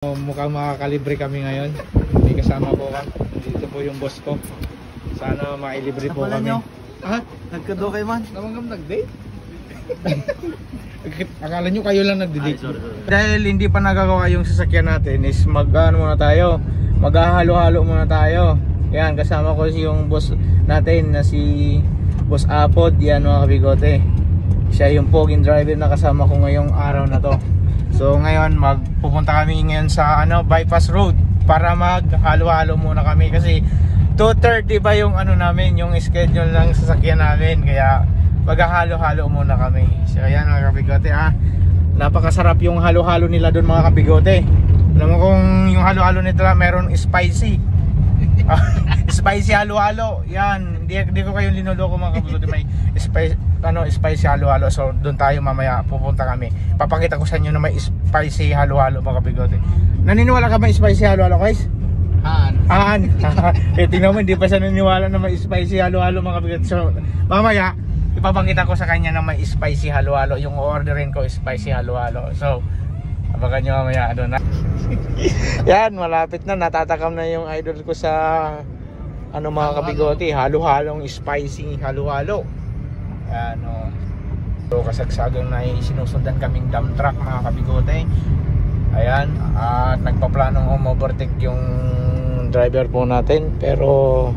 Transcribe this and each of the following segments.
Mukhang makakalibre kami ngayon. May kasama po ka. Dito po yung boss ko. Sana mailibre po kami. Nyo? Ha? Nagkado kayo man? Naman kami nag-date? Akala nyo kayo lang nag-date? Sorry. Dahil hindi pa nagagawa yung sasakyan natin is muna tayo. Maghahalo-halo muna tayo. Yan, kasama ko yung boss natin na si Boss Apod. Yan mga kabigote. Siya yung poging driver na kasama ko ngayong araw na to. So ngayon pupunta kami ngayon sa bypass road para maghalo-halo muna kami kasi 2:30 ba yung namin, yung schedule ng sasakyan namin, kaya maghahalo-halo muna kami. So ayan mga kabigote, napakasarap yung halo-halo nila doon mga kabigote. Alam mo kung yung halo-halo nila meron spicy. Spicy halo-halo. Yan, hindi ko kayo linuloko mga kabigote, may spicy halo-halo. So doon tayo mamaya pupunta kami. Papakita ko sa inyo na may spicy halo-halo mga kabigote. Naniniwala ka ba spicy halo-halo guys? Tingnan mo, hindi pa siya naniniwala na may spicy halo-halo mga kabigote. So mamaya ipapakita ko sa kanya na may spicy halo-halo. Yung orderin ko spicy halo-halo. So abangan nyo mamaya na. Yan, malapit na, natatakam na yung idol ko sa mga kabigote, halo-halong spicy halo-halo. Yan So kasagsagang na sinusundan kaming dump truck mga kabigote. Ayan, at nagpaplanong overtake yung driver po natin, pero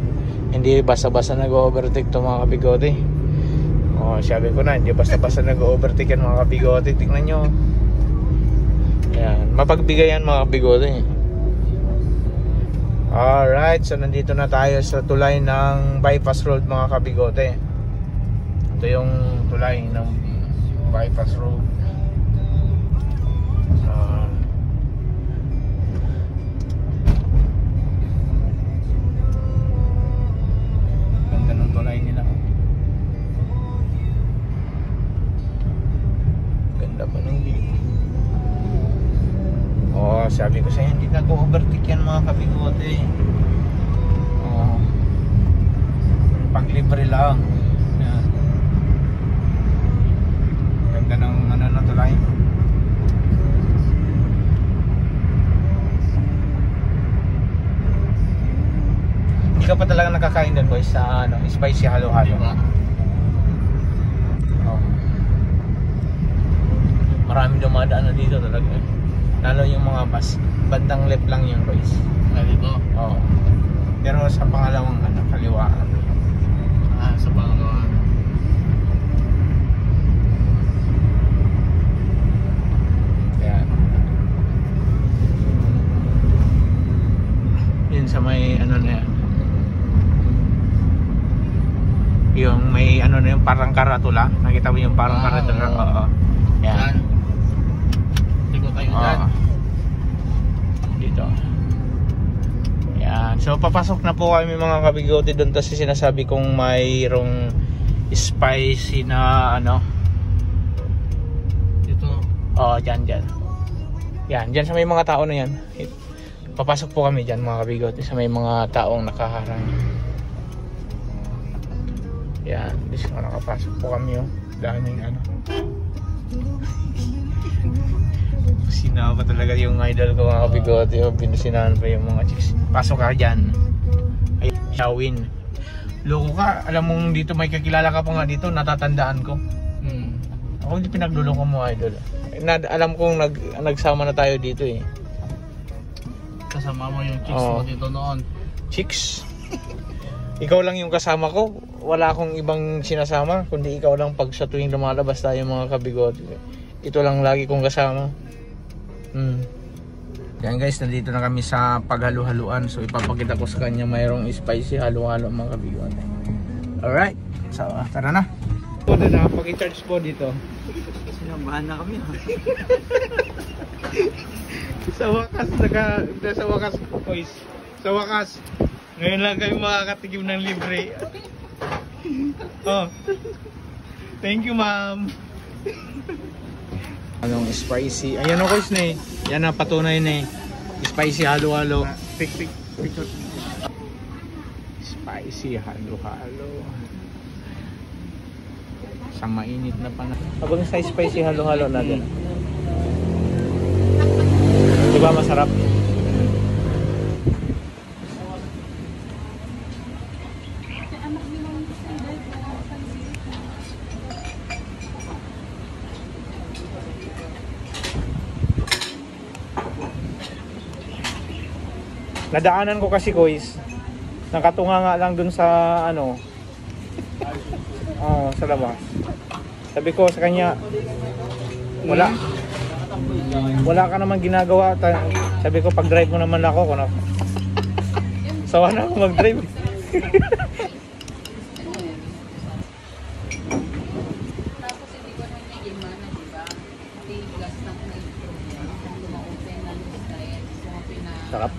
hindi basta-basta nag-overtake to mga kabigote. Sabi ko na, hindi basta-basta nag-overtake yan mga kabigote. Tingnan nyo. Ayan, mapagbigay yan mga kabigote. Alright, so nandito na tayo sa tulay ng bypass road mga kabigote. Ito yung tulay ng bypass road. Ganda ng tulay nila. Ganda pa ng view. Sabi ko sa'yo, hindi nag-overtake yan mga kabigote. Paglibre lang. Yan. Ganda ng na tulay. Hindi ka pa talaga nakakain doon boys sa spicy halo-halo. Maraming dumadaan na dito talaga. Lalo yung mga bus, bandang left lang yung boys. Dito? Oo. Pero sa pangalawang kaliwaan. Sa pangalawang. Yan. Yun sa may na yan. Yung may na yung parang karatula. Nakita mo yung parang karatula? Oo. Yan. Tingko tayo dyan. Dito. Yan. So papasok na po kami mga kabigote doon, kasi sinasabi kong mayroong spicy na Dito. Dyan. Yan, dyan sa may mga tao na yan. Papasok po kami dyan mga kabigote, sa may mga taong nakaharang. Yan, dito nakapasok po kami daming Sinama talaga yung idol ko mga kabigote. Pinusinahan pa yung mga chicks. Pasok ka dyan. Ay, Shawin. Loko ka. Alam mong dito may kakilala ka pa nga dito. Natatandaan ko. Ako hindi pinagluloko mo idol. Alam kong nagsama na tayo dito eh. Kasama mo yung chicks mo dito noon. Chicks? Ikaw lang yung kasama ko. Wala akong ibang sinasama, kundi ikaw lang pag sa tuwing lumalabas tayo mga kabigote. Ito lang lagi kong kasama. Yan guys, nandito na kami sa paghalo-haluan. So ipapakita ko sa kanya mayroong spicy halo-halo mga kabigote. Alright, so tara na. Pwede na, pag-i-charge po dito. Sinamahan na kami Sa wakas boys. Sa wakas, ngayon lang kayo makakatigim ng libre. Thank you ma'am. Anong spicy? Ayan guys na eh. Yan na, patunay na eh. Spicy halo-halo. Picture. Spicy halo-halo. Sa mainit na panahon. Habang sa spicy halo-halo natin. ba masarap? Nadaanan ko kasi guys, nakatunga nga lang dun sa ano, sa labas. Sabi ko sa kanya, wala ka naman ginagawa. Sabi ko, pag drive mo naman ako, sawa na ako mag drive. Sarap.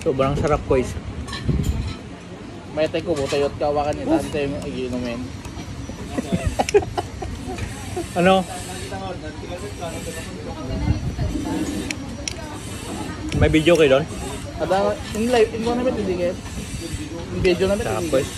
Sobrang sarap guys. May tay ko butayot ka wakan ita tayo mo igiinumin. Ano? May video kayo doon? Ada in live in namin hindi guys. In video namin. Sarap guys.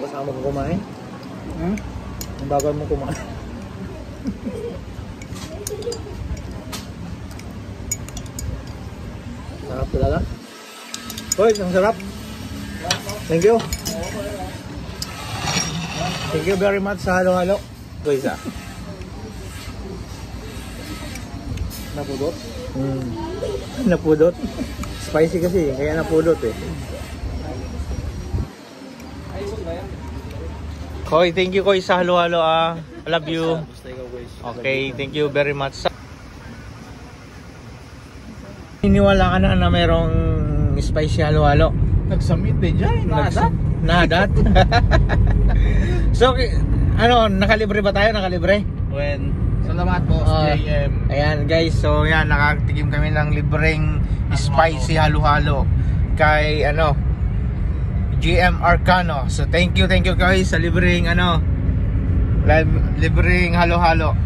Kasama ko kumain. Ang bagal mo kumain. Sarap talaga. Hoy, ang sarap. Thank you. Thank you very much sa halo-halo. Guys, Napudot. Napudot. Spicy kasi, kaya napudot eh. Koy, thank you Koy sa halo-halo I love you. Okay, thank you very much. Iniwala ka na mayroong spicy halo-halo. Nagsamit din dyan. Nadat. So, ano, nakalibre ba tayo? Nakalibre? When salamat po JM. Ayan guys, so yan, nakatikim kami ng libreng spicy halo-halo kay ano, GM Arcano. So thank you guys sa libreng ano, libreng halo-halo.